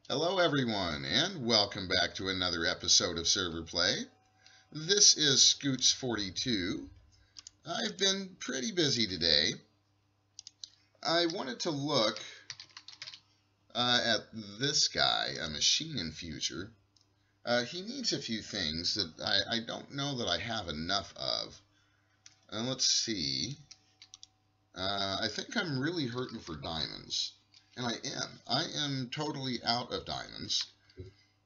Hello, everyone, and welcome back to another episode of Server Play. This is Scoots42. I've been pretty busy today. I wanted to look at this guy, a machine infuser. He needs a few things that I don't know that I have enough of. Let's see. I think I'm really hurting for diamonds. And I am. I am totally out of diamonds.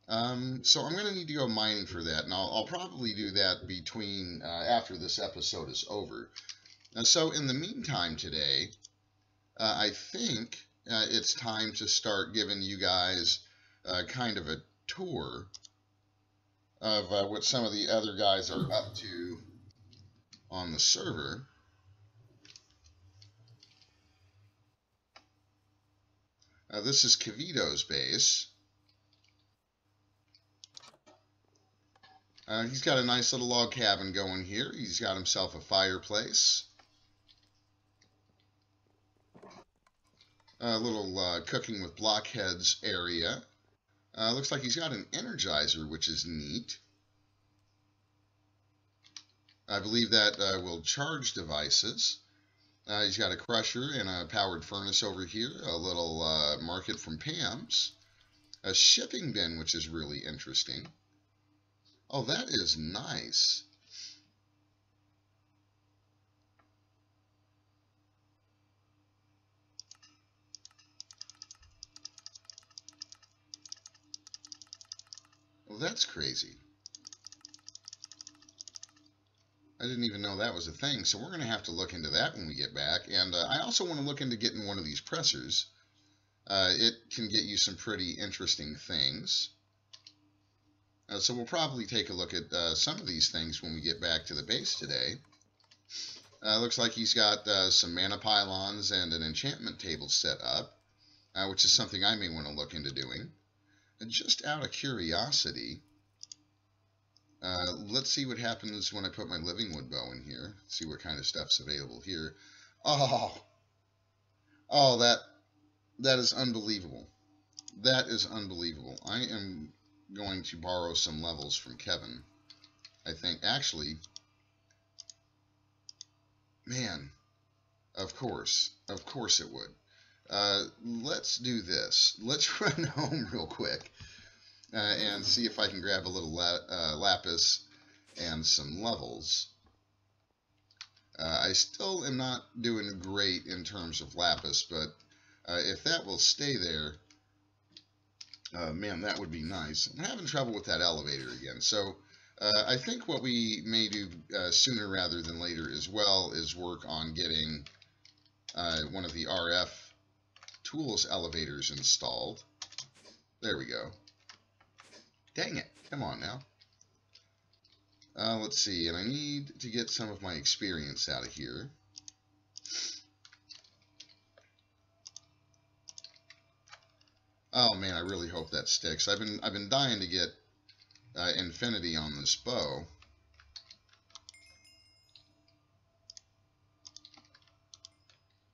So I'm going to need to go mining for that, and I'll probably do that between after this episode is over. So in the meantime today, I think it's time to start giving you guys kind of a tour of what some of the other guys are up to on the server. This is Kavito's base. He's got a nice little log cabin going here. He's got himself a fireplace. A little cooking with blockheads area. Looks like he's got an energizer, which is neat. I believe that will charge devices. He's got a crusher and a powered furnace over here. A little market from Pam's. A shipping bin, which is really interesting. Oh, that is nice. Well, that's crazy. I didn't even know that was a thing, so we're going to have to look into that when we get back. And I also want to look into getting one of these pressers. It can get you some pretty interesting things. So we'll probably take a look at some of these things when we get back to the base today. Looks like he's got some mana pylons and an enchantment table set up, which is something I may want to look into doing. And just out of curiosity, let's see what happens when I put my living wood bow in here. See what kind of stuff's available here. Oh, that is unbelievable. That is unbelievable. I am going to borrow some levels from Kevin. I think, actually, man, of course it would. Let's do this. Let's run home real quick and see if I can grab a little lapis and some levels. I still am not doing great in terms of lapis, but if that will stay there, man, that would be nice. I'm having trouble with that elevator again. So I think what we may do sooner rather than later as well is work on getting one of the RF tools elevators installed. There we go. Dang it. Come on now. Let's see. And I need to get some of my experience out of here. Oh man, I really hope that sticks. I've been dying to get infinity on this bow.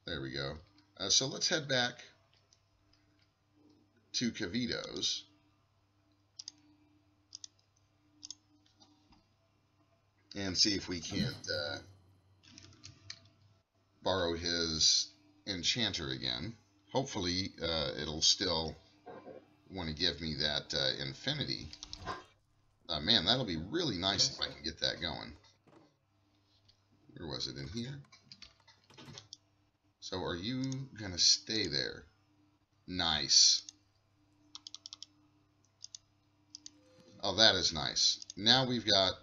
There we go. So let's head back to Kavito's. And see if we can't borrow his enchanter again. Hopefully it'll still want to give me that infinity. Man, that'll be really nice if I can get that going. Where was it? In here? So are you going to stay there? Nice. Oh, that is nice. Now we've got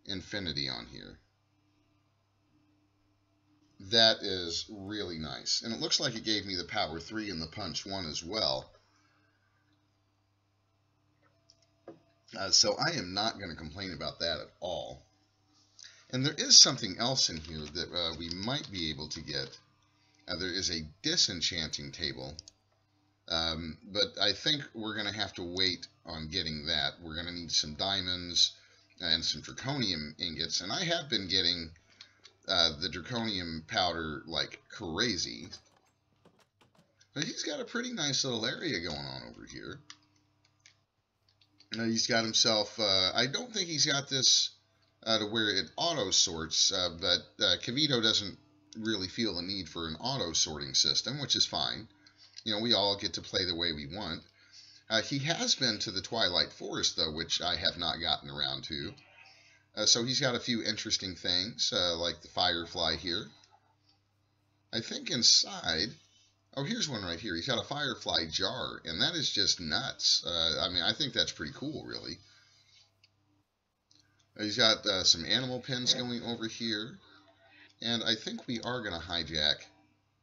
infinity on here. That is really nice. And it looks like it gave me the power 3 and the punch 1 as well. So I am not going to complain about that at all. And there is something else in here that we might be able to get. There is a disenchanting table. But I think we're going to have to wait on getting that. We're going to need some diamonds and some draconium ingots. And I have been getting the draconium powder like crazy. But he's got a pretty nice little area going on over here. He's got himself, I don't think he's got this to where it auto sorts, but Kevito doesn't really feel the need for an auto sorting system, which is fine. You know, we all get to play the way we want. He has been to the Twilight Forest, though, which I have not gotten around to. So he's got a few interesting things, like the Firefly here. I think inside... Oh, here's one right here. He's got a Firefly jar, and that is just nuts. I mean, I think that's pretty cool, really. He's got some animal pens going over here, and I think we are going to hijack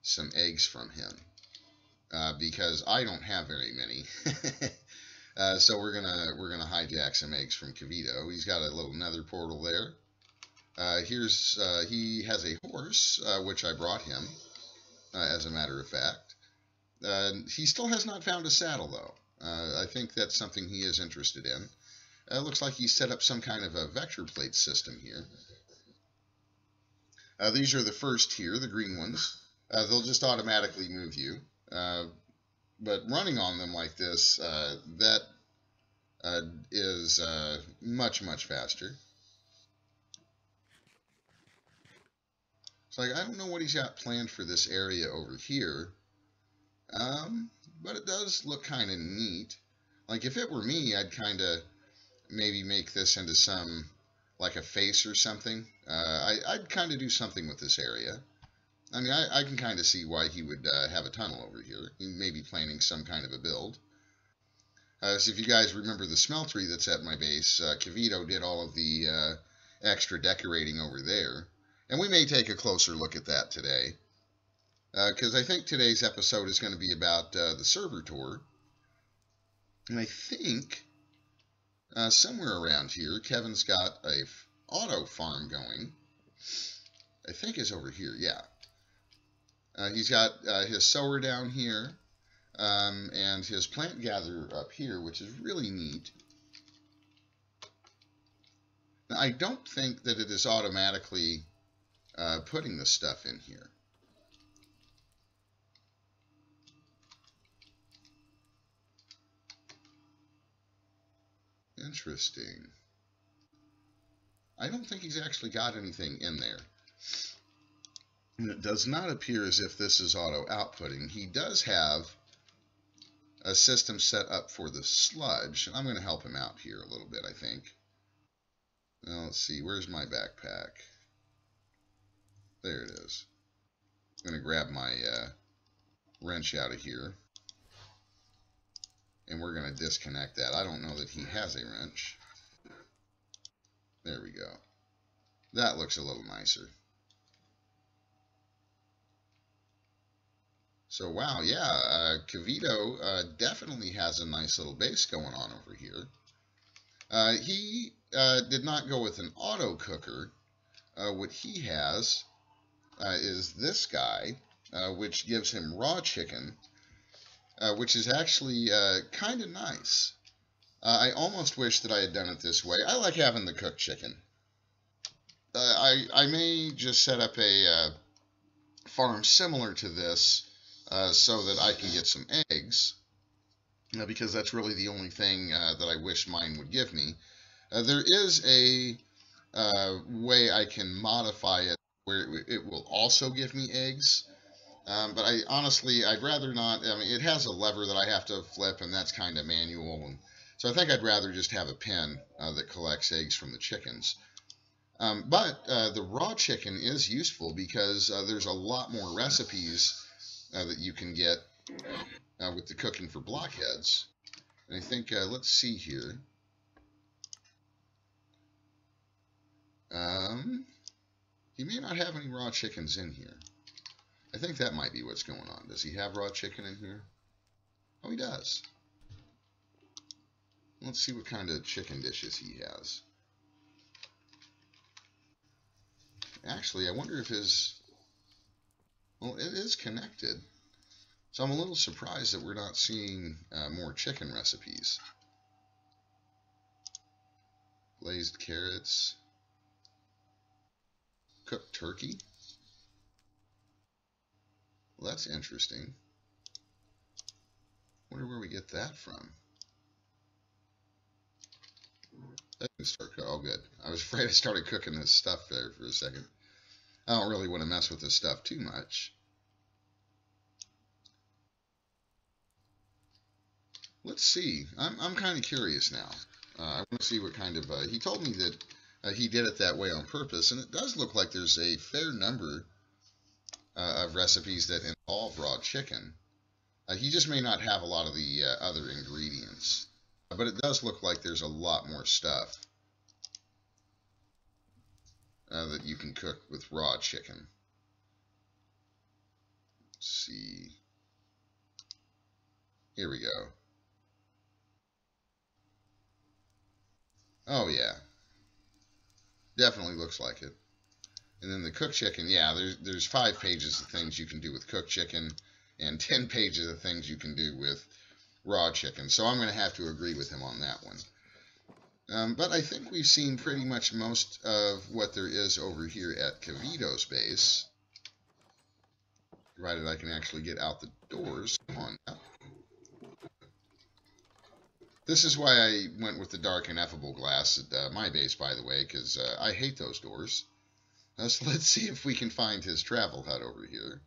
some eggs from him, because I don't have very many. So we're gonna hijack some eggs from Kevito. He's got a little nether portal there. He has a horse, which I brought him, as a matter of fact. He still has not found a saddle, though. I think that's something he is interested in. It looks like he set up some kind of a vector plate system here. These are the first here, the green ones. They'll just automatically move you. But running on them like this, that is much, much faster. It's like, I don't know what he's got planned for this area over here. But it does look kind of neat. Like, if it were me, I'd kind of maybe make this into some, like a face or something. I'd kind of do something with this area. I mean, I can kind of see why he would have a tunnel over here. He may be planning some kind of a build. So if you guys remember the smeltery that's at my base, Kevito did all of the extra decorating over there. And we may take a closer look at that today. Because I think today's episode is going to be about the server tour. And I think somewhere around here, Kevin's got a auto farm going. I think it's over here, yeah. He's got his sower down here, and his plant gatherer up here, which is really neat. Now, I don't think that it is automatically putting the stuff in here. Interesting. I don't think he's actually got anything in there. And it does not appear as if this is auto outputting. He does have a system set up for the sludge. I'm going to help him out here a little bit, I think. Now, let's see. Where's my backpack? There it is. I'm going to grab my wrench out of here. And we're going to disconnect that. I don't know that he has a wrench. There we go. That looks a little nicer. So, wow, yeah, Kevito definitely has a nice little base going on over here. He did not go with an auto cooker. What he has is this guy, which gives him raw chicken, which is actually kind of nice. I almost wish that I had done it this way. I like having the cooked chicken. I may just set up a farm similar to this so that I can get some eggs, because that's really the only thing that I wish mine would give me. There is a way I can modify it where it will also give me eggs. But I'd rather not. I mean, it has a lever that I have to flip, and that's kind of manual. And so I think I'd rather just have a pen that collects eggs from the chickens. But the raw chicken is useful because there's a lot more recipes that you can get with the cooking for blockheads. And I think, let's see here. He may not have any raw chickens in here. I think that might be what's going on. Does he have raw chicken in here? Oh, he does. Let's see what kind of chicken dishes he has. Actually, I wonder if his... Well, it is connected. So I'm a little surprised that we're not seeing more chicken recipes. Glazed carrots. Cooked turkey. Well, that's interesting. Wonder where we get that from. That didn't start. Oh, good. I was afraid I started cooking this stuff there for a second. I don't really want to mess with this stuff too much. Let's see. I'm kind of curious now. I want to see what kind of... he told me that he did it that way on purpose, and it does look like there's a fair number of recipes that involve raw chicken. He just may not have a lot of the other ingredients. But it does look like there's a lot more stuff that you can cook with raw chicken. Let's see. Here we go. Oh, yeah. Definitely looks like it. And then the cooked chicken, yeah, there's 5 pages of things you can do with cooked chicken and 10 pages of things you can do with raw chicken. So I'm going to have to agree with him on that one. But I think we've seen pretty much most of what there is over here at Kevito's base. Provided I can actually get out the doors. Come on now. This is why I went with the dark ineffable glass at my base, by the way, because I hate those doors. So let's see if we can find his travel hut over here.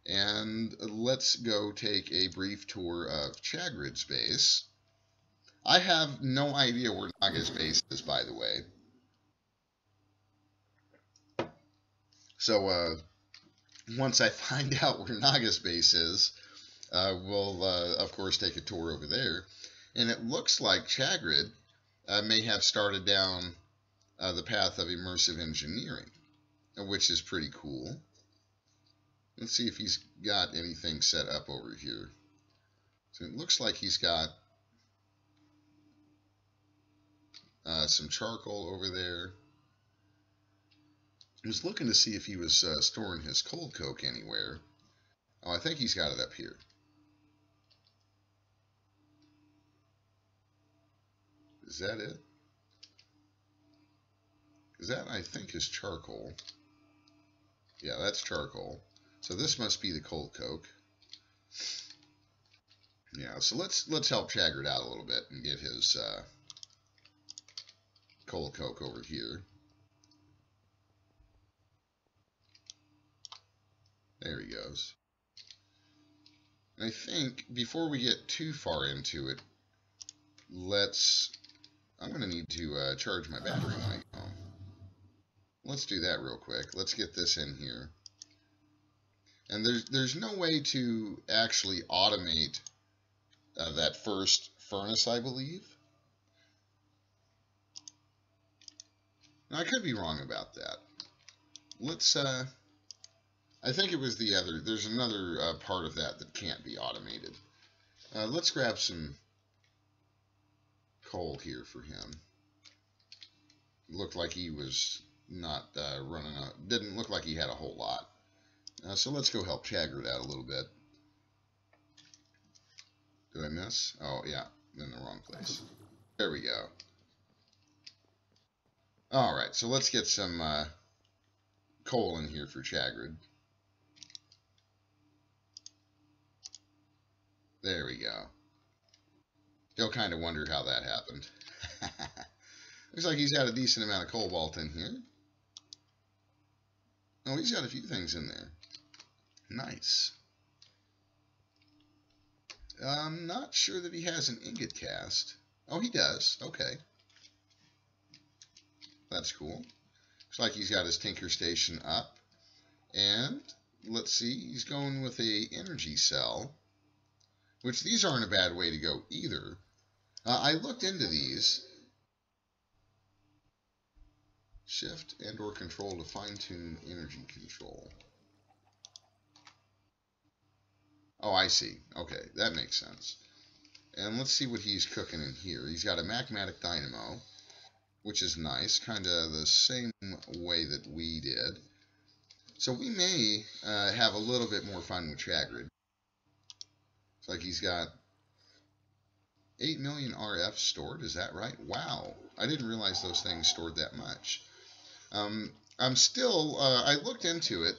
And let's go take a brief tour of Chagrid's base. I have no idea where Naga's base is, by the way. So once I find out where Naga's base is, we'll, of course, take a tour over there. And it looks like Chagrid may have started down the path of immersive engineering, which is pretty cool. Let's see if he's got anything set up over here. So it looks like he's got some charcoal over there. I was looking to see if he was storing his cold coke anywhere. Oh, I think he's got it up here. Is that it? Is that, I think, is charcoal. Yeah, that's charcoal. So this must be the cold coke. Yeah, so let's help Chagrid out a little bit and get his cold coke over here. There he goes. And I think before we get too far into it, I'm going to need to charge my battery when I get home. Let's do that real quick. Let's get this in here. And there's no way to actually automate that first furnace, I believe. Now, I could be wrong about that. Let's, I think it was the other, there's another part of that can't be automated. Let's grab some coal here for him. Looked like he was not running out, didn't look like he had a whole lot. So let's go help Chagrid out a little bit. Did I miss? Oh, yeah, in the wrong place. There we go. Alright, so let's get some coal in here for Chagrid. There we go. He'll kind of wonder how that happened. Looks like he's got a decent amount of cobalt in here. Oh, he's got a few things in there. Nice. I'm not sure that he has an ingot cast. Oh, he does. Okay. That's cool. Looks like he's got his tinker station up. And let's see, he's going with a energy cell, which these aren't a bad way to go either. I looked into these. Shift and or control to fine-tune energy control. Oh, I see. Okay, that makes sense. And let's see what he's cooking in here. He's got a magmatic dynamo, which is nice, kind of the same way that we did. So we may have a little bit more fun with Chagrid. It's like he's got 8 million RF stored, is that right? Wow, I didn't realize those things stored that much. I'm still, I looked into it,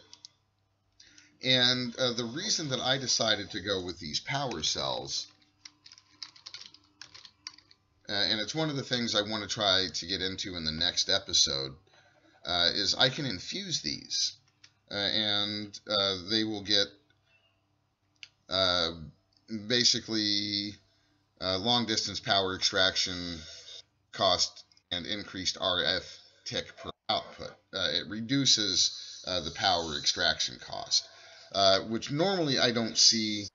And the reason that I decided to go with these power cells, and it's one of the things I want to try to get into in the next episode, is I can infuse these, and they will get basically long distance power extraction cost and increased RF tick per output. It reduces the power extraction cost, which normally I don't see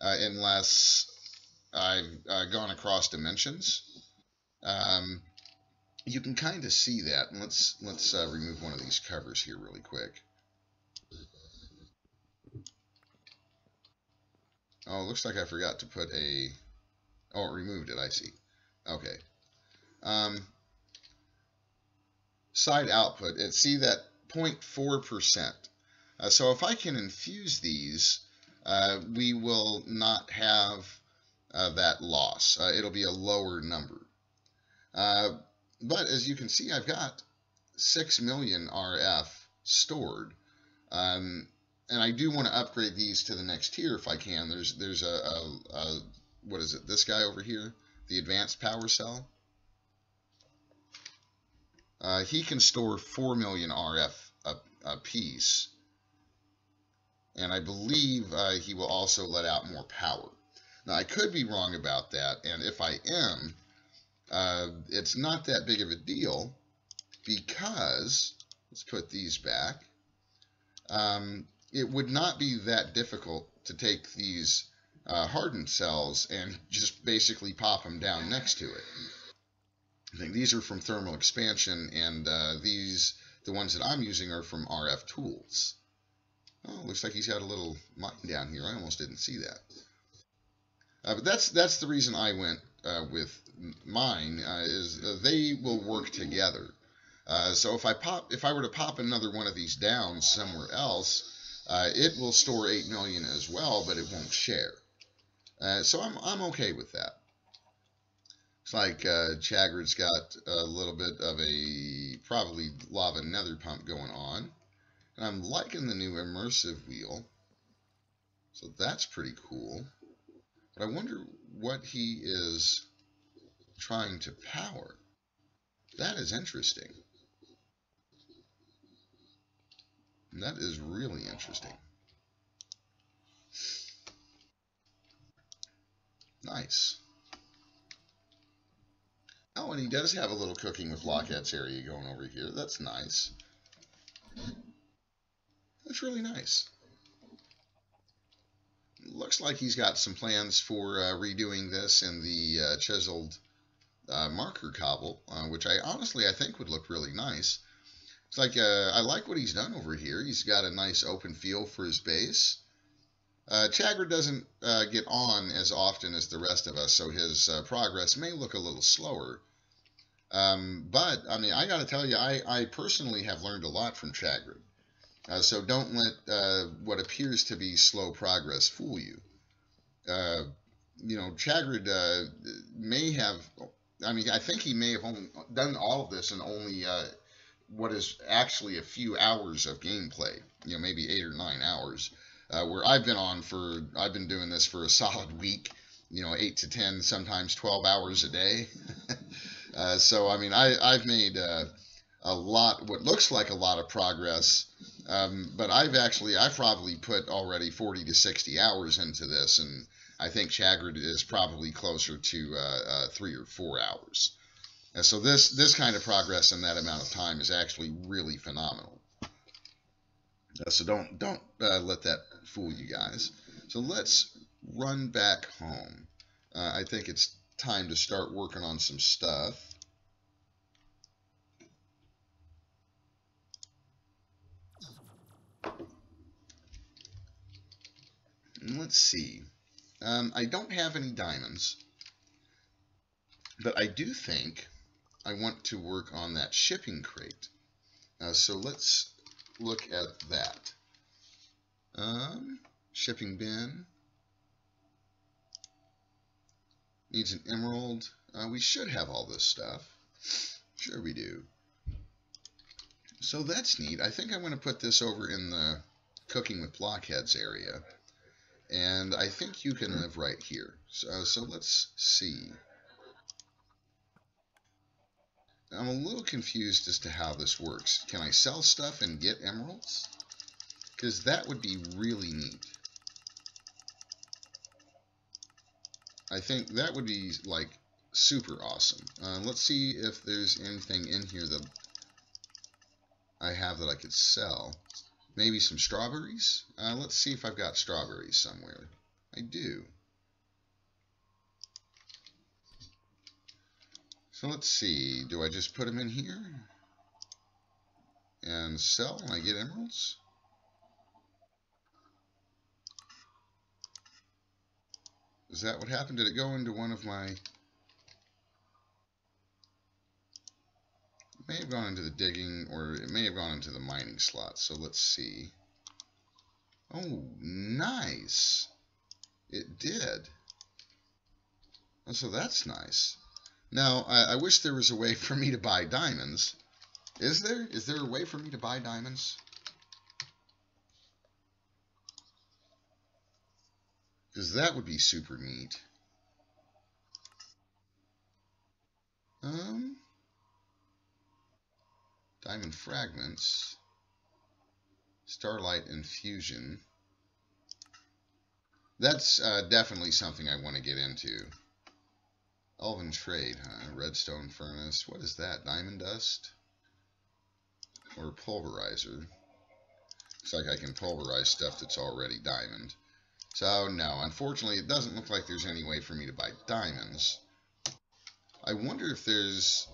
unless I've gone across dimensions. You can kind of see that. And let's remove one of these covers here really quick. Oh, it looks like I forgot to put a... Oh, it removed it, I see. Okay. Side output, see that 0.4%. So if I can infuse these, we will not have that loss. It'll be a lower number. But as you can see, I've got 6 million RF stored. And I do want to upgrade these to the next tier if I can. There's a what is it? This guy over here, the advanced power cell. He can store 4 million RF a piece, and I believe he will also let out more power. Now I could be wrong about that, and if I am, it's not that big of a deal because let's put these back. It would not be that difficult to take these hardened cells and just basically pop them down next to it. I think these are from thermal expansion, and the ones that I'm using are from RF tools. Oh, looks like he's got a little mine down here. I almost didn't see that. But that's the reason I went with mine, is they will work together. So if I were to pop another one of these down somewhere else, it will store 8 million as well, but it won't share. So I'm okay with that. Looks like Chagrid's got a little bit of a probably lava nether pump going on. And I'm liking the new immersive wheel. So that's pretty cool. But I wonder what he is trying to power. That is interesting. That is really interesting. Nice. Oh, and he does have a little cooking with Blockheads area going over here. That's nice. That's really nice. Looks like he's got some plans for redoing this in the chiseled marker cobble, which I think would look really nice. It's like I like what he's done over here. He's got a nice open feel for his base. Chagrid doesn't get on as often as the rest of us, so his progress may look a little slower. But, I mean, I got to tell you, I personally have learned a lot from Chagrid. So don't let what appears to be slow progress fool you. You know, Chagrid may have, I mean, I think he may have only done all of this in only what is actually a few hours of gameplay, you know, maybe 8 or 9 hours, where I've been doing this for a solid week, you know, 8 to 10, sometimes 12 hours a day. So, I mean, I've made a lot, what looks like a lot of progress, but I've probably put already 40 to 60 hours into this, and I think Chagrid is probably closer to 3 or 4 hours. So this kind of progress in that amount of time is actually really phenomenal. So don't let that fool you guys. So let's run back home. I think it's time to start working on some stuff. And let's see. I don't have any diamonds, but I do think I want to work on that shipping crate. So let's look at that. Shipping bin. Needs an emerald. We should have all this stuff. Sure we do. So that's neat. I think I'm going to put this over in the cooking with blockheads area. And I think you can live right here. So let's see. I'm a little confused as to how this works. Can I sell stuff and get emeralds? Because that would be really neat. I think that would be, like, super awesome. Let's see if there's anything in here that I have that I could sell. Maybe some strawberries? Let's see if I've got strawberries somewhere. I do. So let's see. Do I just put them in here and sell and I get emeralds? Is that what happened? Did it go into one of my... It may have gone into the digging, or it may have gone into the mining slot. So let's see. Oh, nice. It did. Oh, so that's nice. Now, I wish there was a way for me to buy diamonds. Is there? Is there a way for me to buy diamonds? Because that would be super neat. Diamond fragments. Starlight infusion. That's definitely something I want to get into. Elven trade, huh? Redstone furnace. What is that? Diamond dust? Or pulverizer? Looks like I can pulverize stuff that's already diamond. So, no. Unfortunately, it doesn't look like there's any way for me to buy diamonds. I wonder if there's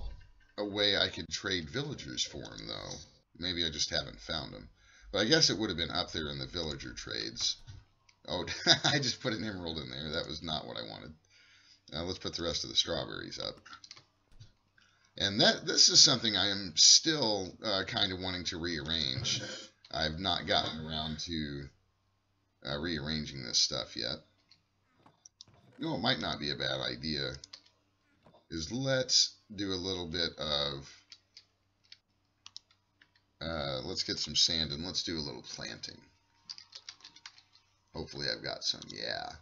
a way I could trade villagers for them, though. Maybe I just haven't found them. But I guess it would have been up there in the villager trades. Oh, I just put an emerald in there. That was not what I wanted. Now let's put the rest of the strawberries up. And this is something I am still kind of wanting to rearrange. I've not gotten around to rearranging this stuff yet. You know, it might not be a bad idea. Is let's do a little bit of... let's get some sand and let's do a little planting. Hopefully I've got some. Yeah.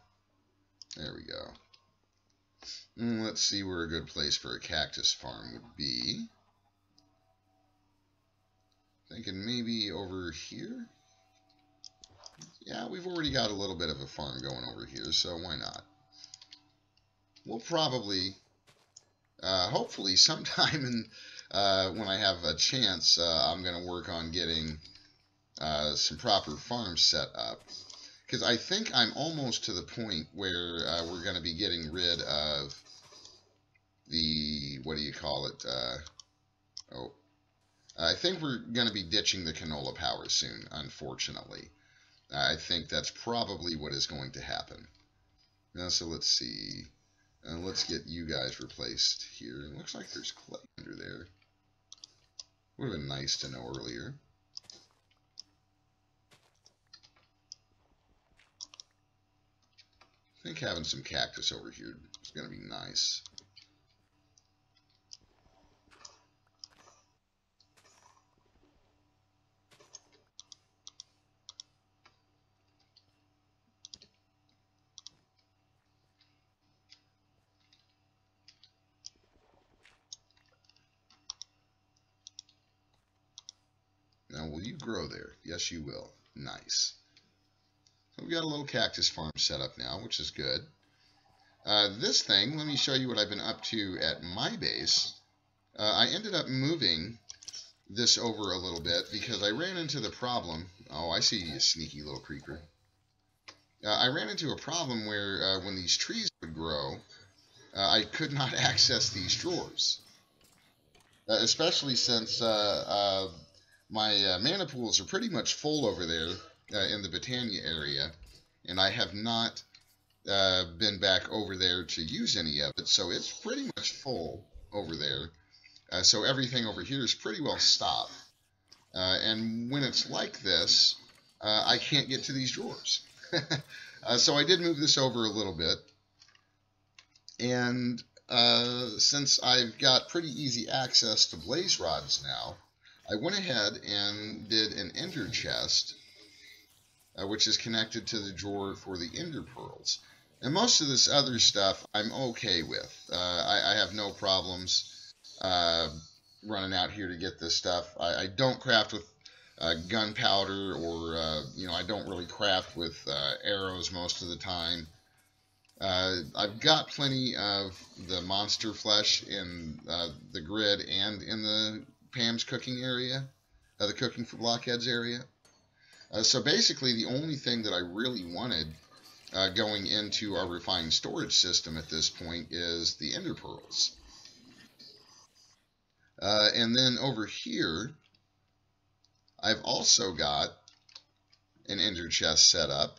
There we go. Let's see where a good place for a cactus farm would be. Thinking maybe over here? Yeah, we've already got a little bit of a farm going over here, so why not? We'll probably, hopefully sometime in, when I have a chance, I'm going to work on getting some proper farms set up. Because I think I'm almost to the point where we're going to be getting rid of the, what do you call it? I think we're going to be ditching the canola power soon, unfortunately. I think that's probably what is going to happen. Now, so let's see. Let's get you guys replaced here. It looks like there's clay under there. Would have been nice to know earlier. I think having some cactus over here is going to be nice. Now, will you grow there? Yes, you will. Nice. So we got a little cactus farm set up now, which is good. This thing, let me show you what I've been up to at my base. I ended up moving this over a little bit because I ran into the problem. Oh, I see you, sneaky little creeper. I ran into a problem where when these trees would grow, I could not access these drawers. Especially since my mana pools are pretty much full over there in the Botania area, and I have not been back over there to use any of it, so it's pretty much full over there. So everything over here is pretty well stocked. And when it's like this, I can't get to these drawers. So I did move this over a little bit, and since I've got pretty easy access to blaze rods now, I went ahead and did an ender chest which is connected to the drawer for the ender pearls. And most of this other stuff I'm okay with. I have no problems running out here to get this stuff. I don't craft with gunpowder, or I don't really craft with arrows most of the time. I've got plenty of the monster flesh in the grid and in the Pam's cooking area, the cooking for blockheads area. So basically the only thing that I really wanted going into our refined storage system at this point is the ender pearls. And then over here, I've also got an ender chest set up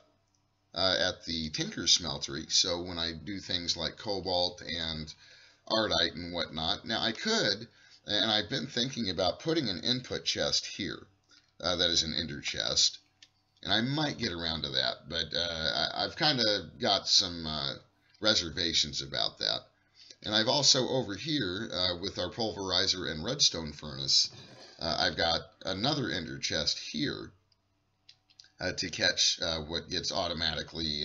at the Tinker Smeltery. So when I do things like cobalt and ardite and whatnot, now I could, and I've been thinking about putting an input chest here. That is an ender chest. And I might get around to that, but I've kind of got some reservations about that. And I've also over here, with our pulverizer and redstone furnace, I've got another ender chest here to catch what gets automatically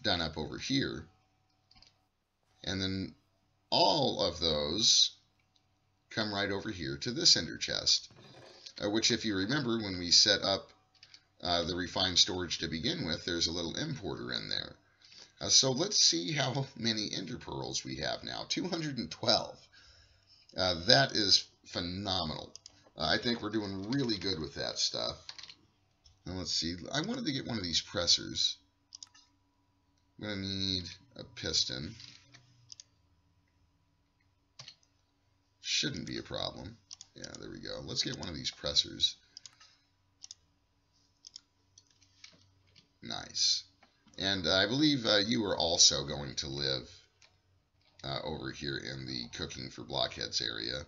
done up over here. And then all of those come right over here to this ender chest, which, if you remember, when we set up the refined storage to begin with, there's a little importer in there. So let's see how many ender pearls we have now. 212. That is phenomenal. I think we're doing really good with that stuff. Now let's see. I wanted to get one of these pressers. I'm going to need a piston. Shouldn't be a problem. Yeah, there we go. Let's get one of these pressers. Nice. And I believe you are also going to live over here in the cooking for blockheads area.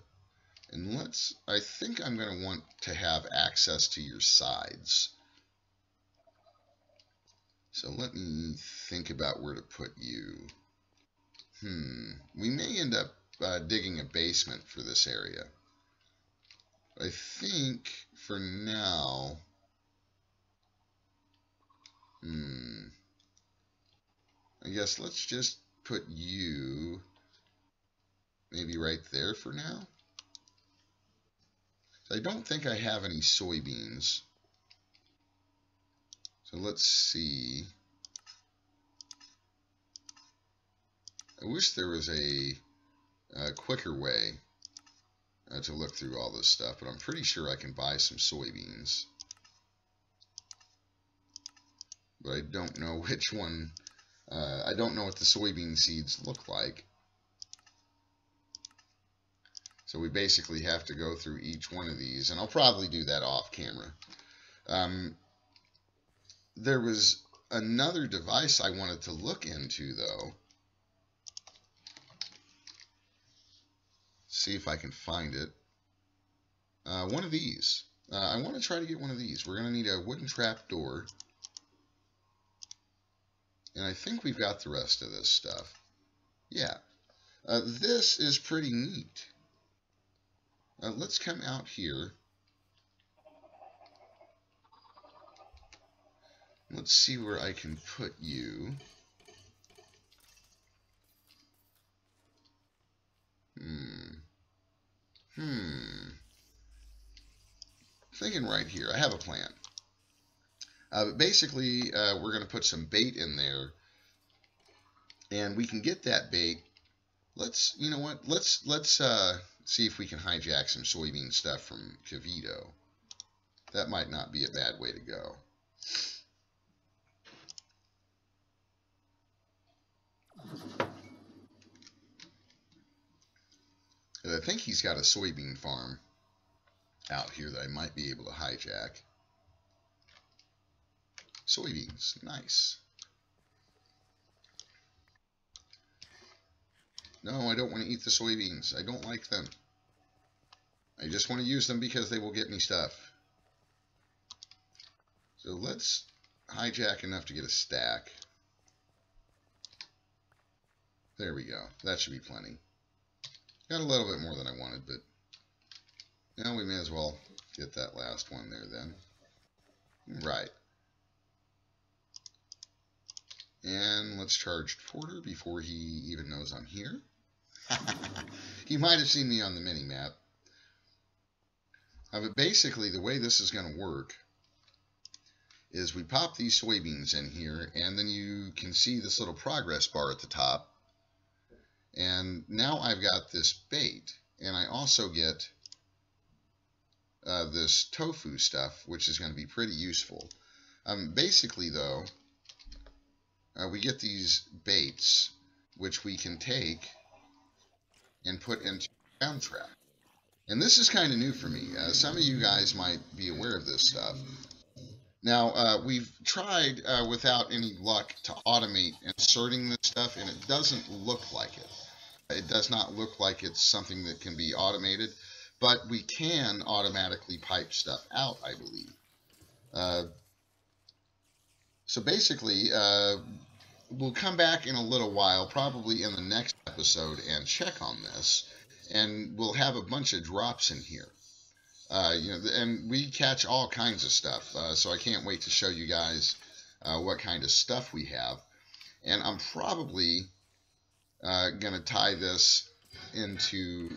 And I think I'm going to want to have access to your sides. So let me think about where to put you. We may end up digging a basement for this area. I think for now, I guess let's just put you maybe right there for now. So I don't think I have any soybeans. So let's see. I wish there was a quicker way to look through all this stuff, but I'm pretty sure I can buy some soybeans. But I don't know which one. I don't know what the soybean seeds look like. So we basically have to go through each one of these, and I'll probably do that off camera. There was another device I wanted to look into, though. See if I can find it. One of these. I want to try to get one of these. We're going to need a wooden trap door. And I think we've got the rest of this stuff. Yeah. This is pretty neat. Let's come out here. Let's see where I can put you. Thinking right here. I have a plan. But basically, we're going to put some bait in there, and we can get that bait. You know what? Let's see if we can hijack some soybean stuff from Kevito. That might not be a bad way to go. And I think he's got a soybean farm out here that I might be able to hijack. Soybeans, nice. No, I don't want to eat the soybeans. I don't like them. I just want to use them because they will get me stuff. So let's hijack enough to get a stack. There we go. That should be plenty. Got a little bit more than I wanted, but now we may as well get that last one there then. Right. And let's charge Porter before he even knows I'm here. He might have seen me on the mini-map. But basically, the way this is going to work is we pop these soybeans in here, and then you can see this little progress bar at the top. And now I've got this bait, and I also get this tofu stuff, which is going to be pretty useful. Basically, though, we get these baits, which we can take and put into a ground trap. And this is kind of new for me. Some of you guys might be aware of this stuff. Now, we've tried without any luck to automate inserting this stuff, and it doesn't look like it. It does not look like it's something that can be automated, but we can automatically pipe stuff out, I believe. So basically, we'll come back in a little while, probably in the next episode, and check on this. And we'll have a bunch of drops in here. And we catch all kinds of stuff. So I can't wait to show you guys what kind of stuff we have. And I'm probably going to tie this into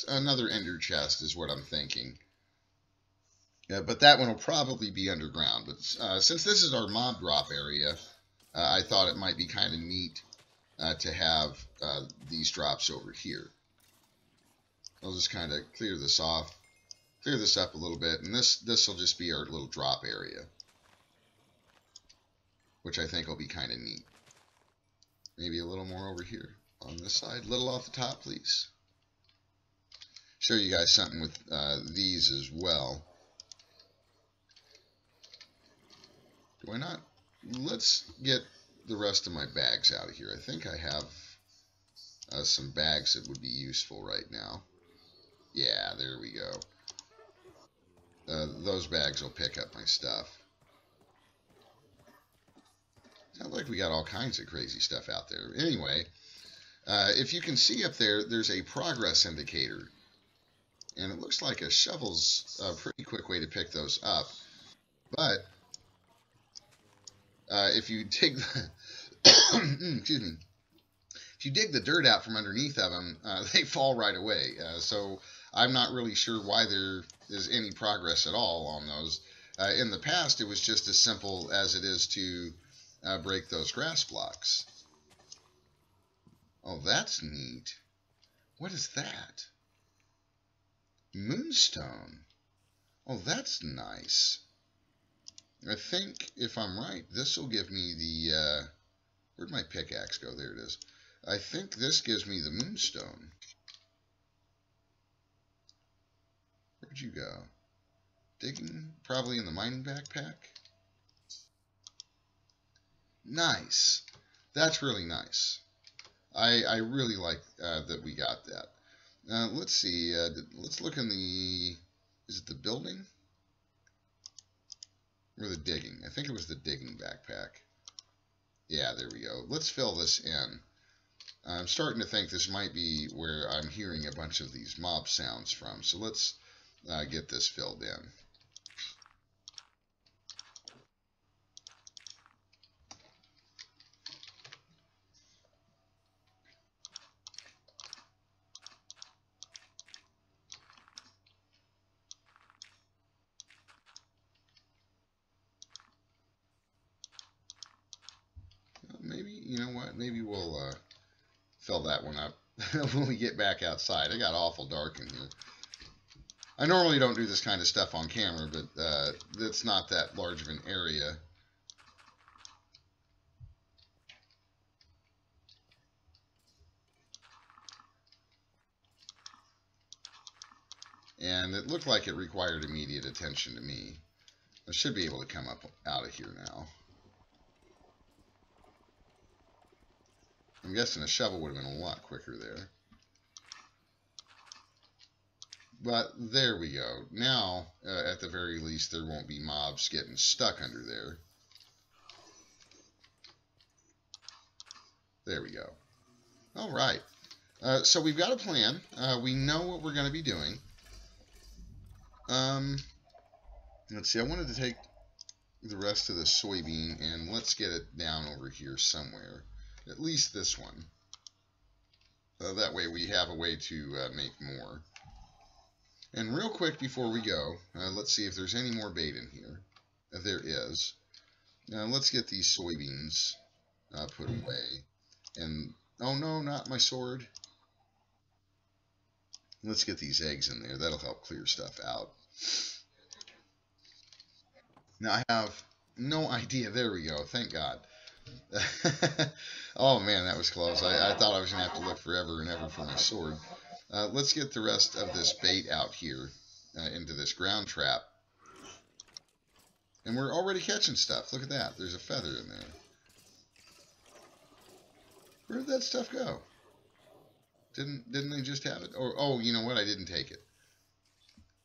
another ender chest is what I'm thinking. But that one will probably be underground. But since this is our mob drop area, I thought it might be kind of neat to have these drops over here. I'll just kind of clear this off, clear this up a little bit, and this will just be our little drop area, which I think will be kind of neat. Maybe a little more over here on this side, a little off the top, please. Show you guys something with these as well. Do I not? Let's get the rest of my bags out of here. I think I have some bags that would be useful right now. Yeah, there we go. Those bags will pick up my stuff. Sounds like we got all kinds of crazy stuff out there. Anyway, if you can see up there, there's a progress indicator. And it looks like a shovel's a pretty quick way to pick those up. But if you dig the excuse me, if you dig the dirt out from underneath of them, they fall right away. So I'm not really sure why there is any progress at all on those. In the past, it was just as simple as it is to break those grass blocks. Oh, that's neat. What is that? Moonstone. Oh, that's nice. I think, if I'm right, this will give me the... where'd my pickaxe go? There it is. I think this gives me the moonstone. Where'd you go? Digging? Probably in the mining backpack? Nice. That's really nice. I really like that we got that. Let's see. Let's look in the... Is it the building? Or the digging? I think it was the digging backpack. Yeah, there we go. Let's fill this in. I'm starting to think this might be where I'm hearing a bunch of these mob sounds from. So let's get this filled in. Maybe, you know what? Maybe we'll fill that one up when we get back outside. It got awful dark in here. I normally don't do this kind of stuff on camera, but it's not that large of an area. And it looked like it required immediate attention to me. I should be able to come up out of here now. I'm guessing a shovel would have been a lot quicker there. But there we go. Now, at the very least, there won't be mobs getting stuck under there. There we go. All right. So we've got a plan. We know what we're going to be doing. Let's see. I wanted to take the rest of the soybean, and let's get it down over here somewhere. At least this one. That way we have a way to make more. And real quick before we go, let's see if there's any more bait in here. There is. Now let's get these soybeans put away. And, oh no, not my sword. Let's get these eggs in there. That'll help clear stuff out. Now I have no idea. There we go. Thank God. Oh man, that was close. I thought I was going to have to look forever and ever for my sword. Let's get the rest of this bait out here into this ground trap. And we're already catching stuff. Look at that. There's a feather in there. Where did that stuff go? Didn't they just have it? Or, oh, you know what? I didn't take it.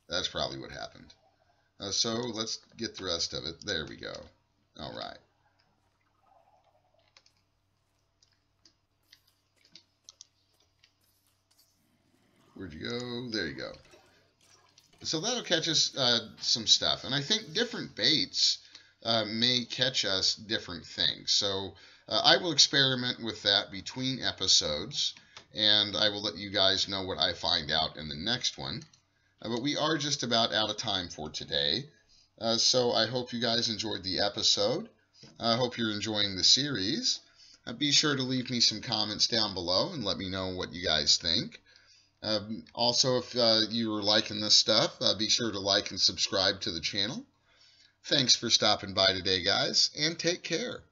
That's probably what happened. So let's get the rest of it. There we go. All right. Where'd you go? There you go. So that'll catch us some stuff. And I think different baits may catch us different things. So I will experiment with that between episodes. And I will let you guys know what I find out in the next one. But we are just about out of time for today. So I hope you guys enjoyed the episode. I hope you're enjoying the series. Be sure to leave me some comments down below and let me know what you guys think. Also, if you are liking this stuff, be sure to like and subscribe to the channel. Thanks for stopping by today, guys, and take care.